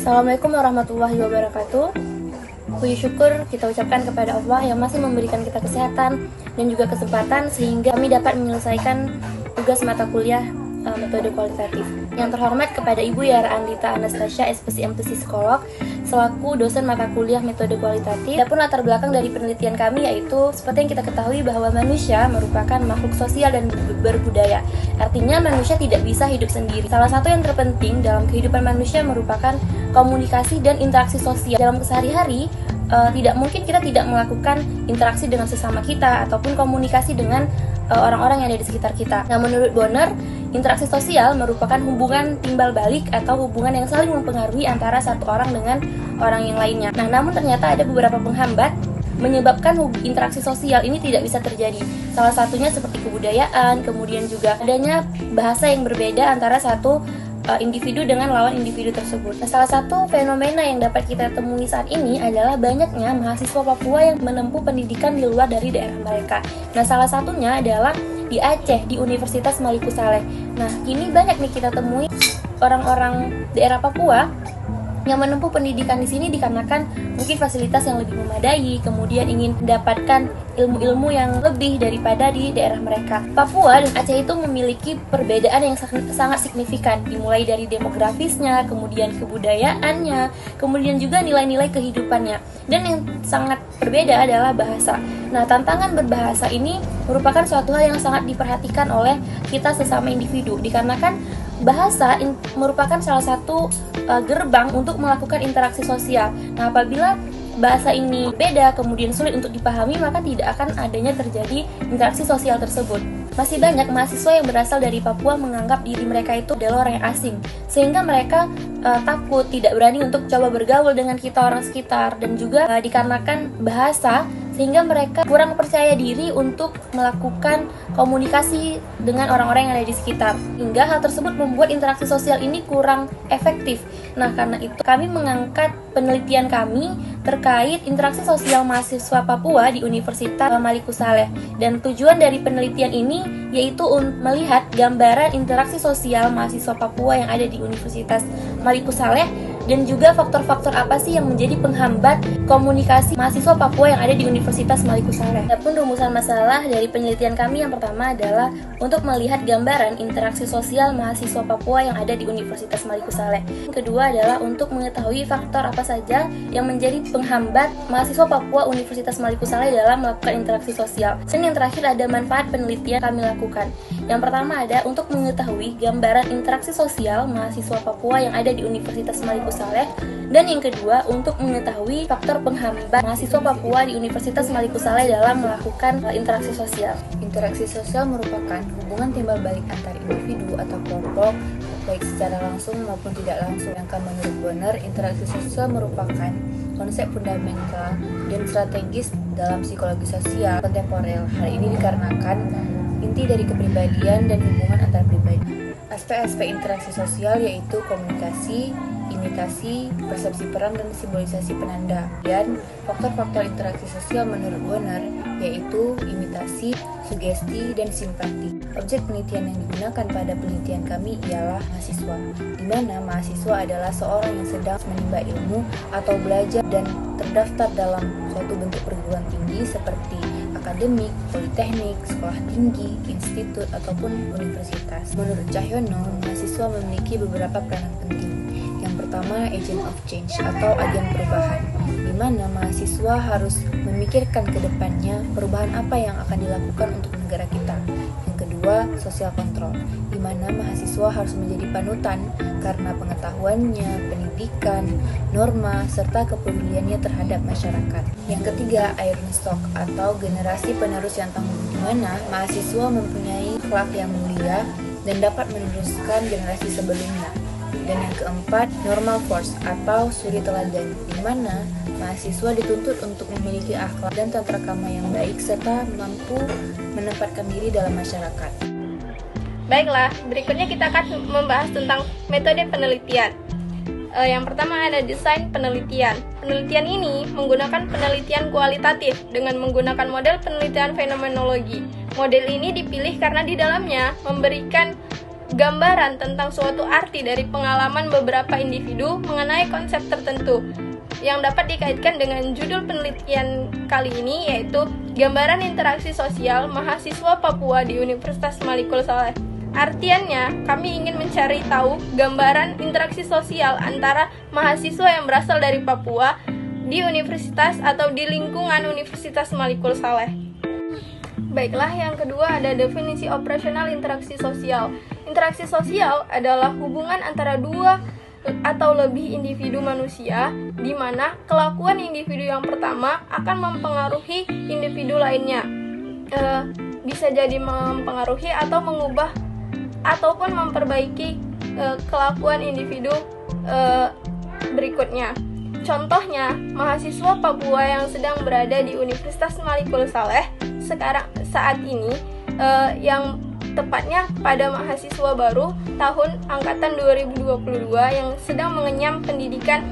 Assalamualaikum warahmatullahi wabarakatuh. Puji syukur kita ucapkan kepada Allah yang masih memberikan kita kesehatan dan juga kesempatan sehingga kami dapat menyelesaikan tugas mata kuliah metode kualitatif. Yang terhormat kepada Ibu Yara Andita Anastasia, SPC MPC Psikolog, selaku dosen mata kuliah metode kualitatif. Adapun latar belakang dari penelitian kami yaitu seperti yang kita ketahui bahwa manusia merupakan makhluk sosial dan berbudaya. Artinya manusia tidak bisa hidup sendiri. Salah satu yang terpenting dalam kehidupan manusia merupakan komunikasi dan interaksi sosial. Dalam kesehari-hari, tidak mungkin kita tidak melakukan interaksi dengan sesama kita ataupun komunikasi dengan orang-orang yang ada di sekitar kita. Nah, menurut Bonner, interaksi sosial merupakan hubungan timbal balik atau hubungan yang saling mempengaruhi antara satu orang dengan orang yang lainnya. Nah, namun ternyata ada beberapa penghambat menyebabkan interaksi sosial ini tidak bisa terjadi. Salah satunya seperti kebudayaan, kemudian juga adanya bahasa yang berbeda antara satu individu dengan lawan individu tersebut. Nah, salah satu fenomena yang dapat kita temui saat ini adalah banyaknya mahasiswa Papua yang menempuh pendidikan di luar dari daerah mereka. Nah, salah satunya adalah di Aceh, di Universitas Maliku Saleh. Nah, ini banyak nih kita temui orang-orang daerah Papua yang menempuh pendidikan di sini dikarenakan mungkin fasilitas yang lebih memadai, kemudian ingin mendapatkan ilmu-ilmu yang lebih daripada di daerah mereka. Papua dan Aceh itu memiliki perbedaan yang sangat signifikan, dimulai dari demografisnya, kemudian kebudayaannya, kemudian juga nilai-nilai kehidupannya. Dan yang sangat berbeda adalah bahasa. Nah, tantangan berbahasa ini merupakan suatu hal yang sangat diperhatikan oleh kita sesama individu, dikarenakan bahasa merupakan salah satu gerbang untuk melakukan interaksi sosial. Nah, apabila bahasa ini beda kemudian sulit untuk dipahami, maka tidak akan adanya terjadi interaksi sosial tersebut. Masih banyak mahasiswa yang berasal dari Papua menganggap diri mereka itu adalah orang yang asing, sehingga mereka takut, tidak berani untuk coba bergaul dengan kita orang sekitar, dan juga dikarenakan bahasa sehingga mereka kurang percaya diri untuk melakukan komunikasi dengan orang-orang yang ada di sekitar, hingga hal tersebut membuat interaksi sosial ini kurang efektif. Nah, karena itu kami mengangkat penelitian kami terkait interaksi sosial mahasiswa Papua di Universitas Maliku Saleh, dan tujuan dari penelitian ini yaitu melihat gambaran interaksi sosial mahasiswa Papua yang ada di Universitas Maliku Saleh dan juga faktor-faktor apa sih yang menjadi penghambat komunikasi mahasiswa Papua yang ada di Universitas Maliku Saleh. Adapun rumusan masalah dari penelitian kami yang pertama adalah untuk melihat gambaran interaksi sosial mahasiswa Papua yang ada di Universitas Maliku Saleh. Yang kedua adalah untuk mengetahui faktor apa saja yang menjadi penghambat mahasiswa Papua Universitas Maliku Saleh dalam melakukan interaksi sosial. Dan yang terakhir ada manfaat penelitian kami lakukan. Yang pertama ada untuk mengetahui gambaran interaksi sosial mahasiswa Papua yang ada di Universitas Maliku Saleh, dan yang kedua untuk mengetahui faktor penghambat mahasiswa Papua di Universitas Maliku Saleh dalam melakukan interaksi sosial. Interaksi sosial merupakan hubungan timbal balik antar individu atau kelompok, baik secara langsung maupun tidak langsung. Yang menurut Bonner, interaksi sosial merupakan konsep fundamental dan strategis dalam psikologi sosial kontemporer. Hal ini dikarenakan inti dari kepribadian dan hubungan antar pribadi. Aspek-aspek interaksi sosial yaitu komunikasi, imitasi, persepsi peran, dan simbolisasi penanda. Dan faktor-faktor interaksi sosial menurut Bonner yaitu imitasi, sugesti, dan simpati. Objek penelitian yang digunakan pada penelitian kami ialah mahasiswa, di mana mahasiswa adalah seorang yang sedang menimba ilmu atau belajar dan terdaftar dalam suatu bentuk perguruan tinggi seperti akademik, politeknik, sekolah tinggi, institut, ataupun universitas. Menurut Cahyono, mahasiswa memiliki beberapa peranan penting. Yang pertama, agent of change atau agen perubahan, di mana mahasiswa harus memikirkan ke depannya perubahan apa yang akan dilakukan untuk negara kita. Yang kedua, social control, di mana mahasiswa harus menjadi panutan karena pengetahuannya, pendidikan, norma, serta kepeduliannya terhadap masyarakat. Yang ketiga, iron stock atau generasi penerus yang tangguh, di mana mahasiswa mempunyai akhlak yang mulia dan dapat meneruskan generasi sebelumnya. Dan yang keempat, normal force atau suri teladan, di mana mahasiswa dituntut untuk memiliki akhlak dan tata krama yang baik serta mampu menempatkan diri dalam masyarakat. Baiklah, berikutnya kita akan membahas tentang metode penelitian. Yang pertama ada desain penelitian. Penelitian ini menggunakan penelitian kualitatif dengan menggunakan model penelitian fenomenologi. Model ini dipilih karena di dalamnya memberikan gambaran tentang suatu arti dari pengalaman beberapa individu mengenai konsep tertentu yang dapat dikaitkan dengan judul penelitian kali ini, yaitu Gambaran Interaksi Sosial Mahasiswa Papua di Universitas Malikul Saleh. Artiannya, kami ingin mencari tahu gambaran interaksi sosial antara mahasiswa yang berasal dari Papua di universitas atau di lingkungan Universitas Malikul Saleh. Baiklah, yang kedua ada definisi operasional interaksi sosial. Interaksi sosial adalah hubungan antara dua atau lebih individu manusia, di mana kelakuan individu yang pertama akan mempengaruhi individu lainnya. Bisa jadi mempengaruhi atau mengubah ataupun memperbaiki kelakuan individu berikutnya. Contohnya, mahasiswa Papua yang sedang berada di Universitas Malikul Saleh saat ini, yang tepatnya pada mahasiswa baru tahun angkatan 2022 yang sedang mengenyam pendidikan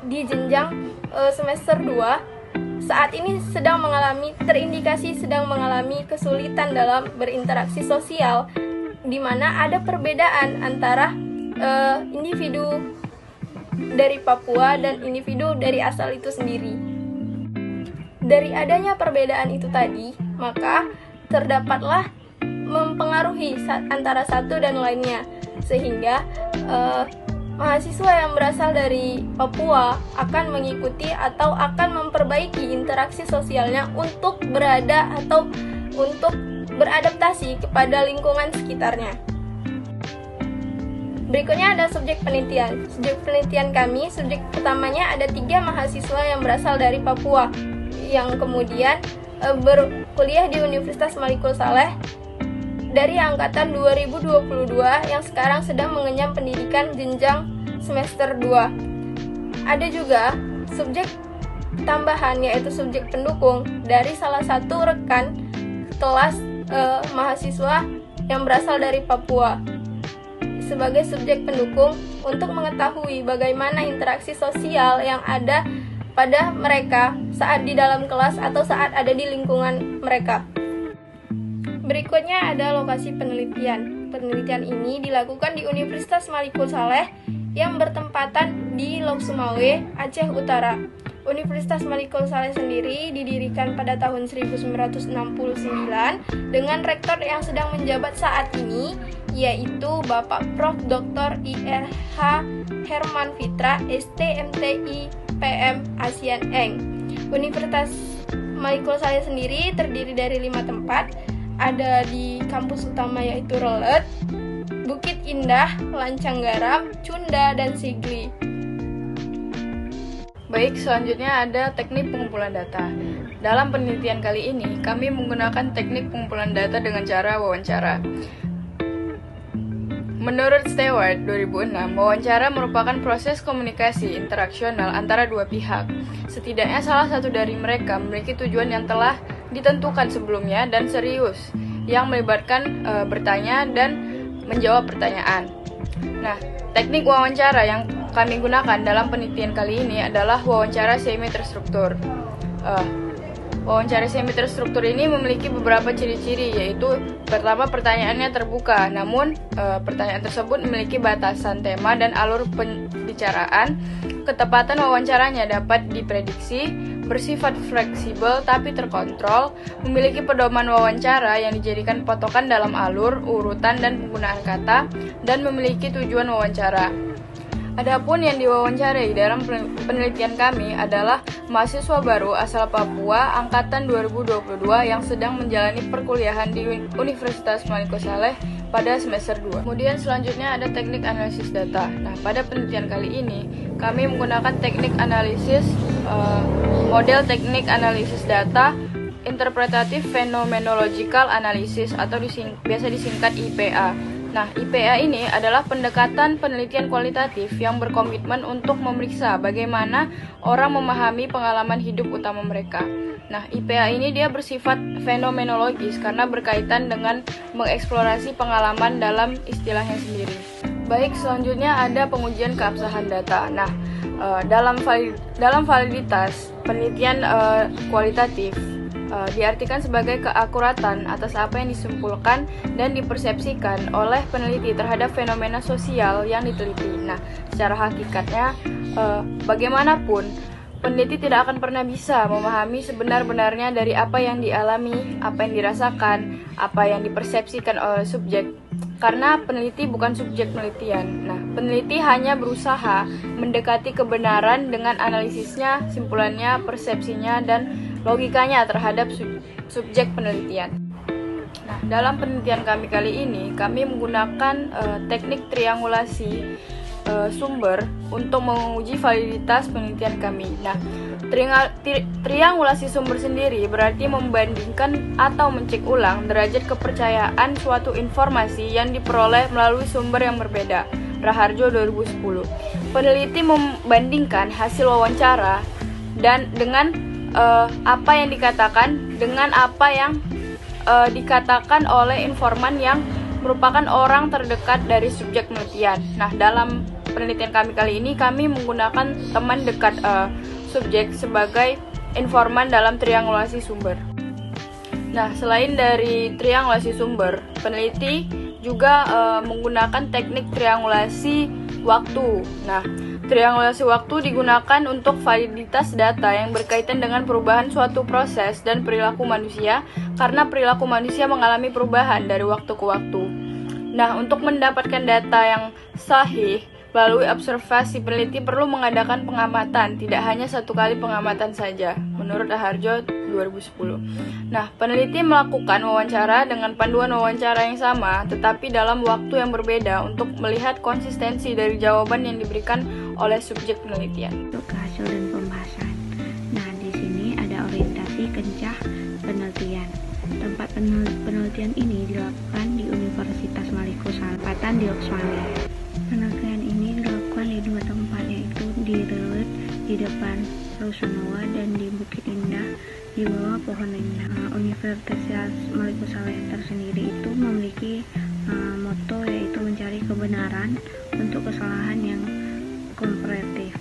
di jenjang semester 2, saat ini terindikasi sedang mengalami kesulitan dalam berinteraksi sosial, di mana ada perbedaan antara individu dari Papua dan individu dari asal itu sendiri. Dari adanya perbedaan itu tadi, maka terdapatlah mempengaruhi antara satu dan lainnya, sehingga mahasiswa yang berasal dari Papua akan mengikuti atau akan memperbaiki interaksi sosialnya untuk berada atau untuk beradaptasi kepada lingkungan sekitarnya. Berikutnya ada subjek penelitian. Subjek penelitian kami, subjek pertamanya ada 3 mahasiswa yang berasal dari Papua yang kemudian berkuliah di Universitas Malikul Saleh dari angkatan 2022 yang sekarang sedang mengenyam pendidikan jenjang semester 2. Ada juga subjek tambahan, yaitu subjek pendukung dari salah satu rekan kelas mahasiswa yang berasal dari Papua sebagai subjek pendukung untuk mengetahui bagaimana interaksi sosial yang ada pada mereka saat di dalam kelas atau saat ada di lingkungan mereka. Berikutnya ada lokasi penelitian. Penelitian ini dilakukan di Universitas Malikul Saleh yang bertempatan di Lok Sumawe, Aceh Utara. Universitas Malikul Saleh sendiri didirikan pada tahun 1969 dengan rektor yang sedang menjabat saat ini, yaitu Bapak Prof. Dr. IRH Herman Fitra, STMTI PM Asian Eng. Universitas Malikul Saleh sendiri terdiri dari 5 tempat. Ada di kampus utama yaitu Relet, Bukit Indah, Lancanggaram, Cunda, dan Sigli. Baik, selanjutnya ada teknik pengumpulan data. Dalam penelitian kali ini, kami menggunakan teknik pengumpulan data dengan cara wawancara. Menurut Stewart 2006, wawancara merupakan proses komunikasi interaksional antara dua pihak. Setidaknya salah satu dari mereka memiliki tujuan yang telah ditentukan sebelumnya dan serius, yang melibatkan bertanya dan menjawab pertanyaan. Nah, teknik wawancara yang kami gunakan dalam penelitian kali ini adalah wawancara semi terstruktur. Wawancara semi terstruktur ini memiliki beberapa ciri-ciri, yaitu pertama, pertanyaannya terbuka, namun pertanyaan tersebut memiliki batasan tema dan alur pembicaraan. Ketepatan wawancaranya dapat diprediksi, bersifat fleksibel tapi terkontrol, memiliki pedoman wawancara yang dijadikan patokan dalam alur, urutan, dan penggunaan kata, dan memiliki tujuan wawancara. Adapun yang diwawancarai dalam penelitian kami adalah mahasiswa baru asal Papua angkatan 2022 yang sedang menjalani perkuliahan di Universitas Malikul Saleh pada semester 2. Kemudian selanjutnya ada teknik analisis data. Nah, pada penelitian kali ini kami menggunakan teknik analisis model teknik analisis data interpretatif phenomenological analysis atau biasa disingkat IPA. Nah, IPA ini adalah pendekatan penelitian kualitatif yang berkomitmen untuk memeriksa bagaimana orang memahami pengalaman hidup utama mereka. Nah, IPA ini dia bersifat fenomenologis karena berkaitan dengan mengeksplorasi pengalaman dalam istilahnya sendiri. Baik, selanjutnya ada pengujian keabsahan data. Nah, dalam validitas penelitian kualitatif diartikan sebagai keakuratan atas apa yang disimpulkan dan dipersepsikan oleh peneliti terhadap fenomena sosial yang diteliti. Nah, secara hakikatnya, bagaimanapun, peneliti tidak akan pernah bisa memahami sebenar-benarnya dari apa yang dialami, apa yang dirasakan, apa yang dipersepsikan oleh subjek, karena peneliti bukan subjek penelitian. Nah, peneliti hanya berusaha mendekati kebenaran dengan analisisnya, simpulannya, persepsinya, dan logikanya terhadap subjek penelitian. Nah, dalam penelitian kami kali ini, kami menggunakan teknik triangulasi sumber untuk menguji validitas penelitian kami. Nah, triangulasi sumber sendiri berarti membandingkan atau mencek ulang derajat kepercayaan suatu informasi yang diperoleh melalui sumber yang berbeda. Raharjo 2010. Peneliti membandingkan hasil wawancara dan dengan apa yang dikatakan dengan apa yang dikatakan oleh informan yang merupakan orang terdekat dari subjek penelitian. Nah, dalam penelitian kami kali ini, kami menggunakan teman dekat subjek sebagai informan dalam triangulasi sumber. Nah, selain dari triangulasi sumber, peneliti juga menggunakan teknik triangulasi waktu. Nah, triangulasi waktu digunakan untuk validitas data yang berkaitan dengan perubahan suatu proses dan perilaku manusia, karena perilaku manusia mengalami perubahan dari waktu ke waktu. Nah, untuk mendapatkan data yang sahih melalui observasi, peneliti perlu mengadakan pengamatan, tidak hanya satu kali pengamatan saja, menurut Raharjo 2010. Nah, peneliti melakukan wawancara dengan panduan wawancara yang sama, tetapi dalam waktu yang berbeda untuk melihat konsistensi dari jawaban yang diberikan oleh subjek penelitian. Untuk hasil dan pembahasan. Nah, di sini ada orientasi kencah penelitian. Tempat penelitian ini dilakukan di Universitas Maliko Salpatan di Australia. Penelitian ini dilakukan di dua tempat, yaitu di Relet di depan Rusunawa dan di Bukit Indah di bawah pohon indah. Universitas Maliko Salpatan sendiri itu memiliki moto, yaitu mencari kebenaran untuk kesalahan yang komparatif.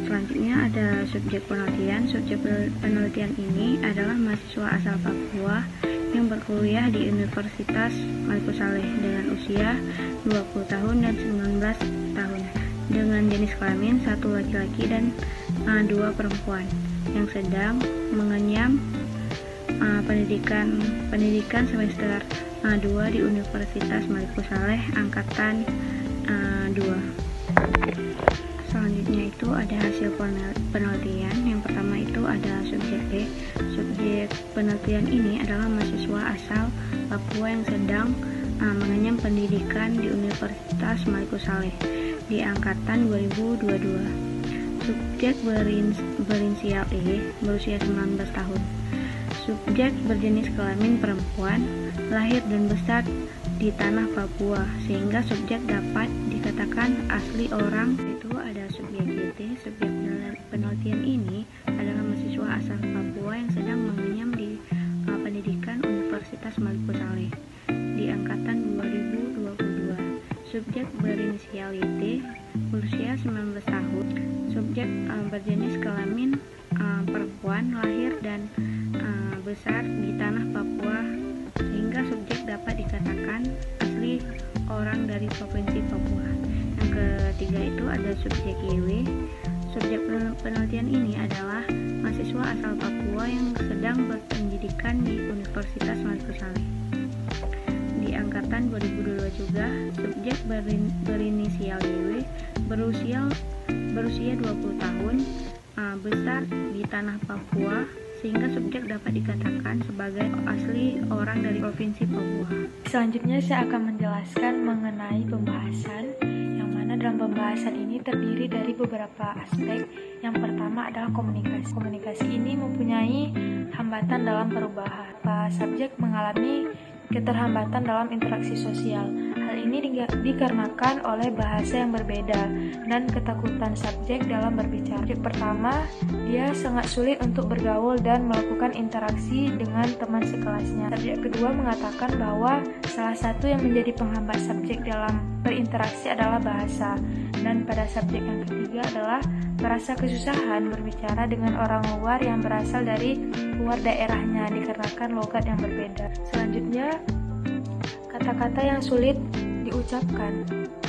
Selanjutnya ada subjek penelitian. Subjek penelitian ini adalah mahasiswa asal Papua yang berkuliah di Universitas Maliko Saleh dengan usia 20 tahun dan 19 tahun dengan jenis kelamin 1 laki-laki dan 2 perempuan yang sedang mengenyam pendidikan semester 2 di Universitas Maliko Saleh angkatan 2. Selanjutnya itu ada hasil penelitian. Yang pertama itu ada subjek B. Subjek penelitian ini adalah mahasiswa asal Papua yang sedang mengenyam pendidikan di Universitas Maliko Saleh di angkatan 2022. Subjek berinisial E, berusia 19 tahun. Subjek berjenis kelamin perempuan, lahir dan besar di tanah Papua, sehingga subjek dapat dikatakan asli orang. Itu ada subjek YT. Subjek penelitian ini adalah mahasiswa asal Papua yang sedang mengenyam di pendidikan Universitas Maliko Saleh di angkatan 2022. Subjek berinisial YT, berusia 19 tahun. Subjek berjenis kelamin perempuan, lahir dan besar di tanah Papua, sehingga subjek dapat dikatakan asli orang dari Provinsi Papua. Yang ketiga itu ada subjek YW. Subjek penelitian ini adalah mahasiswa asal Papua yang sedang berpendidikan di Universitas Maliko Saleh di angkatan 2022 juga. Subjek berinisial YW, berusia 20 tahun, besar di tanah Papua, sehingga subjek dapat dikatakan sebagai asli orang dari Provinsi Papua. Selanjutnya saya akan menjelaskan mengenai pembahasan, yang mana dalam pembahasan ini terdiri dari beberapa aspek. Yang pertama adalah komunikasi. Komunikasi ini mempunyai hambatan dalam perubahan. Subjek mengalami keterhambatan dalam interaksi sosial. Hal ini dikarenakan oleh bahasa yang berbeda dan ketakutan subjek dalam berbicara. Subjek pertama, dia sangat sulit untuk bergaul dan melakukan interaksi dengan teman sekelasnya. Subjek kedua mengatakan bahwa salah satu yang menjadi penghambat subjek dalam berinteraksi adalah bahasa. Dan pada subjek yang ketiga adalah merasa kesusahan berbicara dengan orang luar yang berasal dari luar daerahnya dikarenakan logat yang berbeda. Selanjutnya, kata-kata yang sulit diucapkan.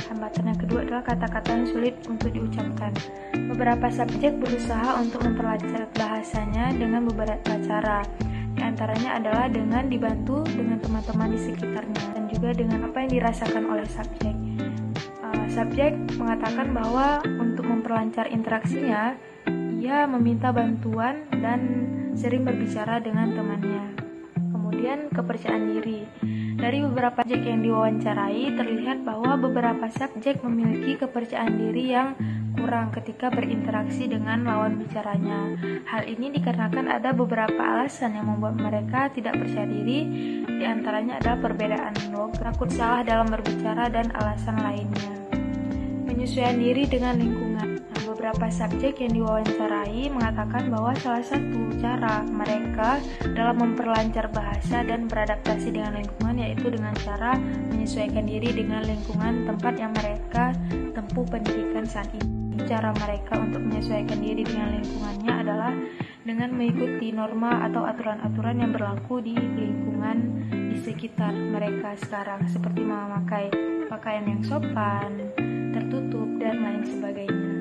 Hambatan yang kedua adalah kata-kata yang sulit untuk diucapkan. Beberapa subjek berusaha untuk memperlancar bahasanya dengan beberapa cara. Di antaranya adalah dengan dibantu dengan teman-teman di sekitarnya dan juga dengan apa yang dirasakan oleh subjek. Subjek mengatakan bahwa untuk memperlancar interaksinya, ia meminta bantuan dan sering berbicara dengan temannya. Kemudian kepercayaan diri. Dari beberapa subjek yang diwawancarai, terlihat bahwa beberapa subjek memiliki kepercayaan diri yang kurang ketika berinteraksi dengan lawan bicaranya. Hal ini dikarenakan ada beberapa alasan yang membuat mereka tidak percaya diri, di antaranya adalah perbedaan logat, takut salah dalam berbicara, dan alasan lainnya. Penyesuaian diri dengan lingkungan. Beberapa subjek yang diwawancarai mengatakan bahwa salah satu cara mereka dalam memperlancar bahasa dan beradaptasi dengan lingkungan yaitu dengan cara menyesuaikan diri dengan lingkungan tempat yang mereka tempuh pendidikan saat ini. Cara mereka untuk menyesuaikan diri dengan lingkungannya adalah dengan mengikuti norma atau aturan-aturan yang berlaku di lingkungan di sekitar mereka sekarang, seperti memakai pakaian yang sopan, tertutup, dan lain sebagainya.